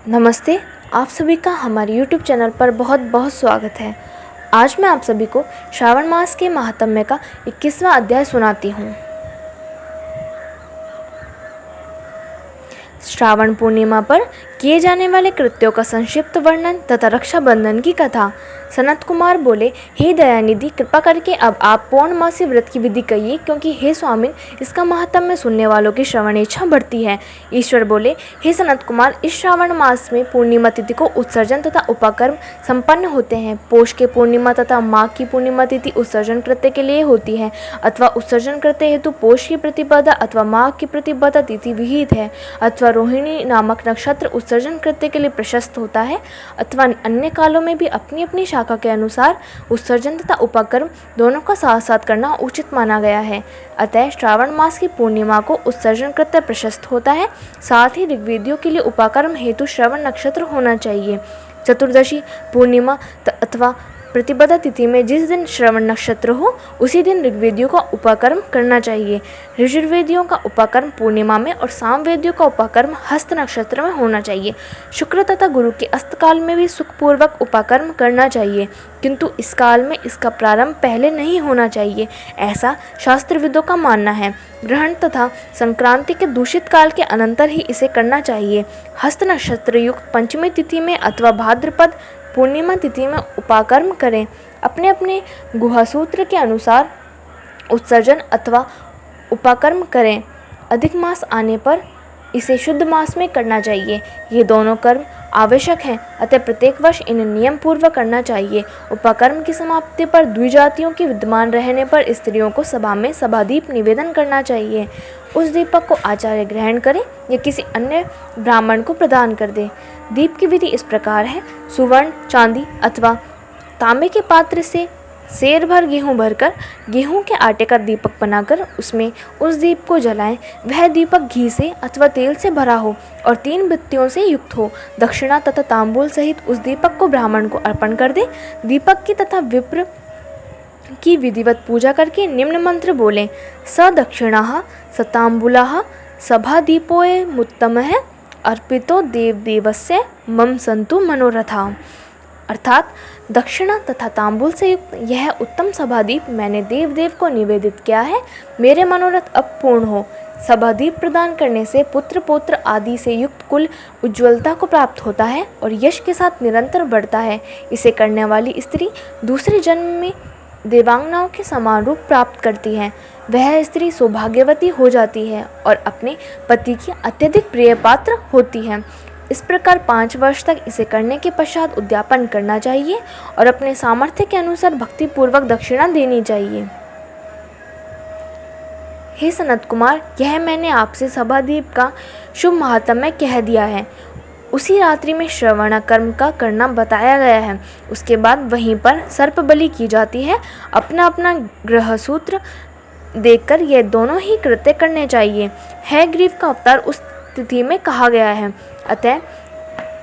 नमस्ते। आप सभी का हमारे YouTube चैनल पर बहुत बहुत स्वागत है। आज मैं आप सभी को श्रावण मास के महात्म्य का 21वां अध्याय सुनाती हूँ। श्रावण पूर्णिमा पर किए जाने वाले कृत्यों का संक्षिप्त वर्णन तथा रक्षाबंधन की कथा। सनत कुमार बोले, हे दयानिधि, कृपा करके अब आप पौर्णमासी व्रत की विधि कहिए, क्योंकि हे स्वामिन, इसका महात्म्य सुनने वालों की श्रवण इच्छा बढ़ती है। ईश्वर बोले, हे सनत कुमार, इस श्रावण मास में पूर्णिमा तिथि को उत्सर्जन तथा उपकर्म संपन्न होते हैं। पोष के पूर्णिमा तथा माघ की पूर्णिमा तिथि उत्सर्जन कृत्य के लिए होती है, अथवा उत्सर्जन कृत्य हेतु पोष की प्रतिपदा अथवा माघ की प्रतिपदा तिथि विहित है, अथवा रोहिणी नामक नक्षत्र उत्सर्जन कृत्य के लिए प्रशस्त होता है, अथवा अन्य कालों में भी अपनी अपनी शाखा के अनुसार उत्सर्जन तथा उपकर्म दोनों का साथ साथ करना उचित माना गया है। अतः श्रावण मास की पूर्णिमा को उत्सर्जन कृत्य प्रशस्त होता है। साथ ही ऋग्वेदियों के लिए उपकर्म हेतु श्रवण नक्षत्र होना चाहिए। चतुर्दशी, पूर्णिमा अथवा प्रतिपदा तिथि में जिस दिन श्रवण नक्षत्र हो, उसी दिन ऋग्वेदियों का उपकर्म करना चाहिए। ऋजुर्वेदियों का उपकर्म पूर्णिमा में और सामवेदियों का उपकर्म हस्त नक्षत्र में होना चाहिए। शुक्र तथा गुरु के अस्तकाल में भी सुखपूर्वक उपकर्म करना चाहिए, किंतु इस काल में इसका प्रारंभ पहले नहीं होना चाहिए, ऐसा शास्त्रविदों का मानना है। ग्रहण तथा संक्रांति के दूषित काल के अनंतर ही इसे करना चाहिए। हस्त नक्षत्र युक्त पंचमी तिथि में अथवा भाद्रपद पूर्णिमा तिथि में उपाकर्म करें। अपने अपने गुहासूत्र के अनुसार उत्सर्जन अथवा उपाकर्म करें। अधिक मास आने पर इसे शुद्ध मास में करना चाहिए। ये दोनों कर्म आवश्यक हैं, अतः प्रत्येक वर्ष इन्हें नियम पूर्वक करना चाहिए। उपाकर्म की समाप्ति पर द्विजातियों के विद्यमान रहने पर स्त्रियों को सभा में सभादीप निवेदन करना चाहिए। उस दीपक को आचार्य ग्रहण करें या किसी अन्य ब्राह्मण को प्रदान कर दे। दीप की विधि इस प्रकार है। सुवर्ण, चांदी अथवा तांबे के पात्र से सेर भर गेहूँ भरकर गेहूँ के आटे का दीपक बनाकर उसमें उस दीप को जलाएं। वह दीपक घी से अथवा तेल से भरा हो और 3 बत्तियों से युक्त हो। दक्षिणा तथा तांबूल सहित उस दीपक को ब्राह्मण को अर्पण कर दे। दीपक की तथा विप्र की विधिवत पूजा करके निम्न मंत्र बोलें। स दक्षिणा स तांबूला सभादीपोय मुत्तमः अर्पितो देवदेवस्य मम संतु मनोरथा। अर्थात दक्षिणा तथा तांबूल से युक्त यह उत्तम सभादीप मैंने देवदेव को निवेदित किया है। मेरे मनोरथ अब पूर्ण हो। सभादीप प्रदान करने से पुत्र पौत्र आदि से युक्त कुल उज्ज्वलता को प्राप्त होता है और यश के साथ निरंतर बढ़ता है। इसे करने वाली स्त्री दूसरे जन्म में देवांगनाओं के समान रूप प्राप्त करती है। वह स्त्री सौभाग्यवती हो जाती है और अपने पति की अत्यधिक प्रिय पात्र होती है। इस प्रकार 5 वर्ष तक इसे करने के पश्चात उद्यापन करना चाहिए और अपने सामर्थ्य के अनुसार भक्तिपूर्वक दक्षिणा देनी चाहिए। हे सनत कुमार, यह मैंने आपसे सभादीप का शुभ महात्म्य कह दिया है। उसी रात्रि में श्रवण कर्म का करना बताया गया है। उसके बाद वहीं पर सर्प बलि की जाती है। अपना अपना ग्रहसूत्र देखकर ये दोनों ही कृत्य करने चाहिए। हयग्रीव का अवतार उस तिथि में कहा गया है, अतः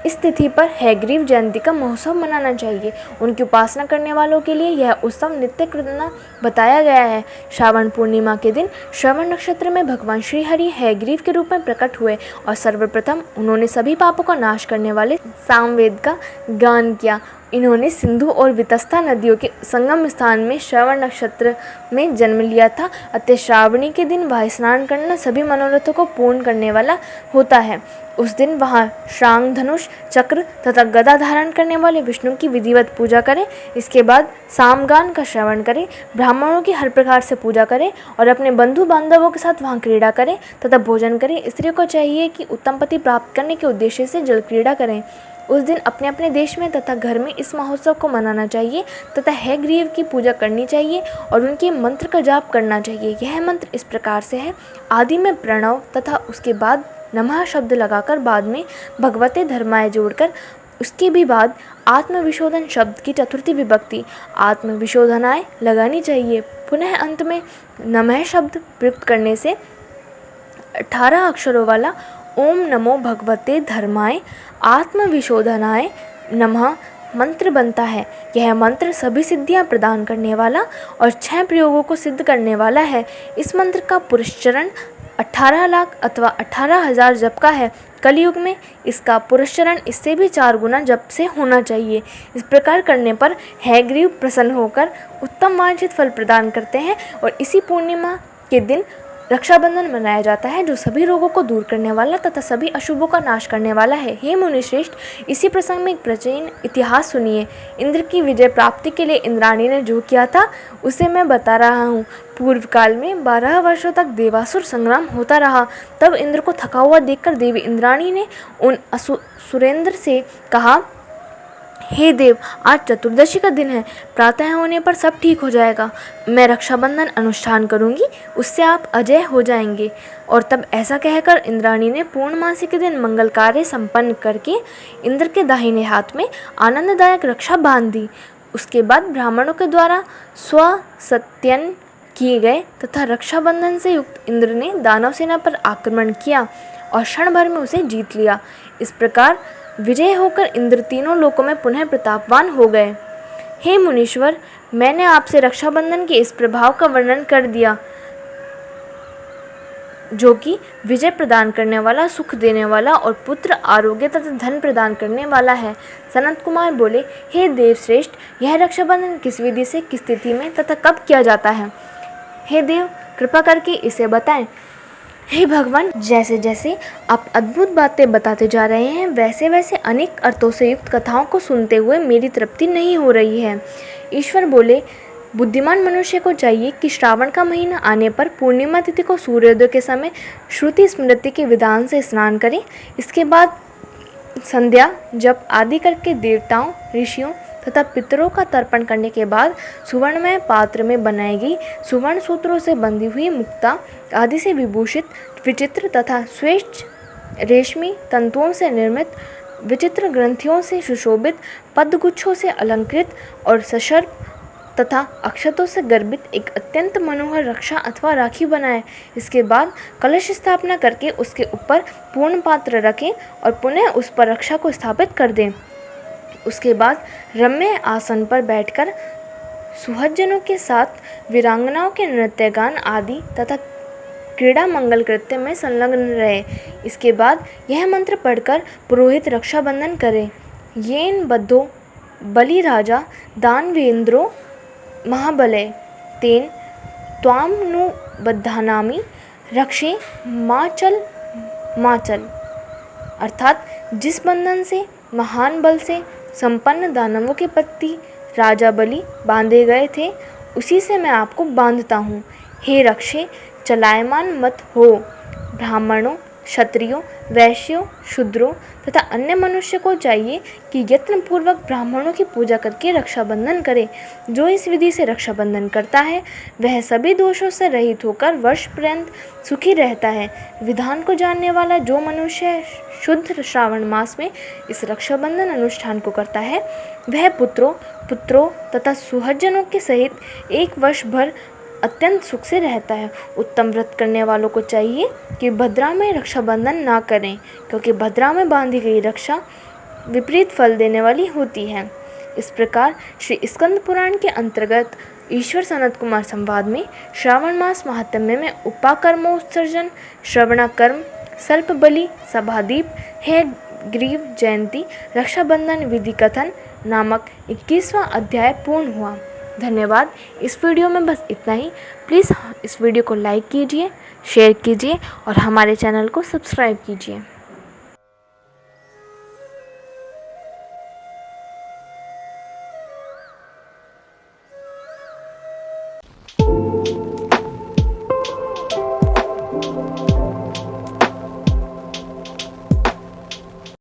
इस तिथि पर हयग्रीव जयंती का महोत्सव मनाना चाहिए। उनकी उपासना करने वालों के लिए यह उत्सव नित्य करना बताया गया है। श्रावण पूर्णिमा के दिन श्रवण नक्षत्र में भगवान श्री हरि हयग्रीव के रूप में प्रकट हुए और सर्वप्रथम उन्होंने सभी पापों का नाश करने वाले सामवेद का गान किया। इन्होंने सिंधु और वितस्ता नदियों के संगम स्थान में श्रवण नक्षत्र में जन्म लिया था, अतः श्रावणी के दिन वह स्नान करना सभी मनोरथों को पूर्ण करने वाला होता है। उस दिन वहाँ श्रांग धनुष, चक्र तथा गदा धारण करने वाले विष्णु की विधिवत पूजा करें। इसके बाद सामगान का श्रवण करें, ब्राह्मणों की हर प्रकार से पूजा करें और अपने बंधु बांधवों के साथ वहाँ क्रीड़ा करें तथा भोजन करें। स्त्रियों को चाहिए कि उत्तम पति प्राप्त करने के उद्देश्य से जल क्रीड़ा करें। उस दिन अपने अपने देश में तथा घर में इस महोत्सव को मनाना चाहिए तथा हयग्रीव की पूजा करनी चाहिए और उनके मंत्र का जाप करना चाहिए। यह मंत्र इस प्रकार से है। आदि में प्रणव तथा उसके बाद नमः शब्द लगाकर बाद में भगवते धर्माय जोड़कर उसके भी बाद आत्मविशोधन शब्द की चतुर्थी विभक्ति आत्मविशोधनाय लगानी चाहिए। पुनः अंत में नमः शब्द प्रयुक्त करने से 18 अक्षरों वाला ओम नमो भगवते धर्माय आत्मविशोधनाय नमः मंत्र बनता है। यह मंत्र सभी सिद्धियां प्रदान करने वाला और 6 प्रयोगों को सिद्ध करने वाला है। इस मंत्र का पुरस्चरण 18 लाख अथवा 18,000 जप का है। कलयुग में इसका पुरस्चरण इससे भी 4 गुना जप से होना चाहिए। इस प्रकार करने पर हयग्रीव प्रसन्न होकर उत्तम वांछित फल प्रदान करते हैं और इसी पूर्णिमा के दिन रक्षाबंधन मनाया जाता है, जो सभी रोगों को दूर करने वाला तथा सभी अशुभों का नाश करने वाला है। हे मुनिश्रेष्ठ, इसी प्रसंग में एक प्राचीन इतिहास सुनिए। इंद्र की विजय प्राप्ति के लिए इंद्राणी ने जो किया था उसे मैं बता रहा हूँ। पूर्व काल में 12 वर्षों तक देवासुर संग्राम होता रहा। तब इंद्र को थका हुआ देखकर देवी इंद्राणी ने उन सुरेंद्र से कहा, हे देव, आज चतुर्दशी का दिन है, प्रातः होने पर सब ठीक हो जाएगा। मैं रक्षाबंधन अनुष्ठान करूंगी, उससे आप अजय हो जाएंगे। और तब ऐसा कहकर इंद्राणी ने पूर्णमासी के दिन मंगल कार्य संपन्न करके इंद्र के दाहिने हाथ में आनंददायक रक्षा बांध दी। उसके बाद ब्राह्मणों के द्वारा स्वसत्यन किए गए तथा रक्षाबंधन से युक्त इंद्र ने दानव सेना पर आक्रमण किया और क्षण भर में उसे जीत लिया। इस प्रकार विजय होकर इंद्र तीनों लोकों में पुनः प्रतापवान हो गए। हे मुनीश्वर, मैंने आपसे रक्षाबंधन के इस प्रभाव का वर्णन कर दिया, जो कि विजय प्रदान करने वाला, सुख देने वाला और पुत्र, आरोग्य तथा धन प्रदान करने वाला है। सनत कुमार बोले, हे देवश्रेष्ठ, यह रक्षाबंधन किस विधि से, किस तिथि में तथा कब किया जाता है? हे देव, कृपा करके इसे बताएं। हे भगवान, जैसे जैसे आप अद्भुत बातें बताते जा रहे हैं, वैसे वैसे अनेक अर्थों से युक्त कथाओं को सुनते हुए मेरी तृप्ति नहीं हो रही है। ईश्वर बोले, बुद्धिमान मनुष्य को चाहिए कि श्रावण का महीना आने पर पूर्णिमा तिथि को सूर्योदय के समय श्रुति स्मृति के विधान से स्नान करें। इसके बाद संध्या जप आदि करके देवताओं, ऋषियों तथा पितरों का तर्पण करने के बाद सुवर्णमय पात्र में बनाई गई सुवर्ण सूत्रों से बंधी हुई मुक्ता आदि से विभूषित विचित्र तथा श्वेत रेशमी तंतुओं से निर्मित, विचित्र ग्रंथियों से सुशोभित, पद्मगुच्छों से अलंकृत और सशर्प तथा अक्षतों से गर्भित एक अत्यंत मनोहर रक्षा अथवा राखी बनाएं। इसके बाद कलश स्थापना करके उसके ऊपर पूर्ण पात्र रखें और पुनः उस पर रक्षा को स्थापित कर दें। उसके बाद रम्य आसन पर बैठकर सुहज्जनों के साथ वीरांगनाओं के नृत्य गान आदि तथा क्रीड़ा मंगल कृत्य में संलग्न रहे। इसके बाद यह मंत्र पढ़कर पुरोहित रक्षाबंधन करे। येन बद्धो बलि राजा दानवेंद्रो महाबले तेन त्वाम नु बद्धानामि रक्षे माचल माचल। अर्थात जिस बंधन से महान बल से संपन्न दानवों के पति राजा बलि बांधे गए थे, उसी से मैं आपको बांधता हूँ। हे रक्षे, चलायमान मत हो। ब्राह्मणों, क्षत्रियों, वैश्यों, शूद्रों तथा अन्य मनुष्य को चाहिए कि यत्नपूर्वक ब्राह्मणों की पूजा करके रक्षाबंधन करे। जो इस विधि से रक्षाबंधन करता है, वह सभी दोषों से रहित होकर वर्ष पर्यंत सुखी रहता है। विधान को जानने वाला जो मनुष्य शुद्ध श्रावण मास में इस रक्षाबंधन अनुष्ठान को करता है, वह पुत्रों तथा सुहज्जनों के सहित 1 वर्ष भर अत्यंत सुख से रहता है। उत्तम व्रत करने वालों को चाहिए कि भद्रा में रक्षाबंधन ना करें, क्योंकि भद्रा में बांधी गई रक्षा विपरीत फल देने वाली होती है। इस प्रकार श्री स्कंद पुराण के अंतर्गत ईश्वर सनत कुमार संवाद में श्रावण मास महात्म्य में उपाकर्मोत्सर्जन, श्रवण कर्म, सर्प बलि, सभादीप, है ग्रीव जयंती, रक्षाबंधन विधि कथन नामक 21वां अध्याय पूर्ण हुआ। धन्यवाद। इस वीडियो में बस इतना ही। प्लीज़ इस वीडियो को लाइक कीजिए, शेयर कीजिए और हमारे चैनल को सब्सक्राइब कीजिए।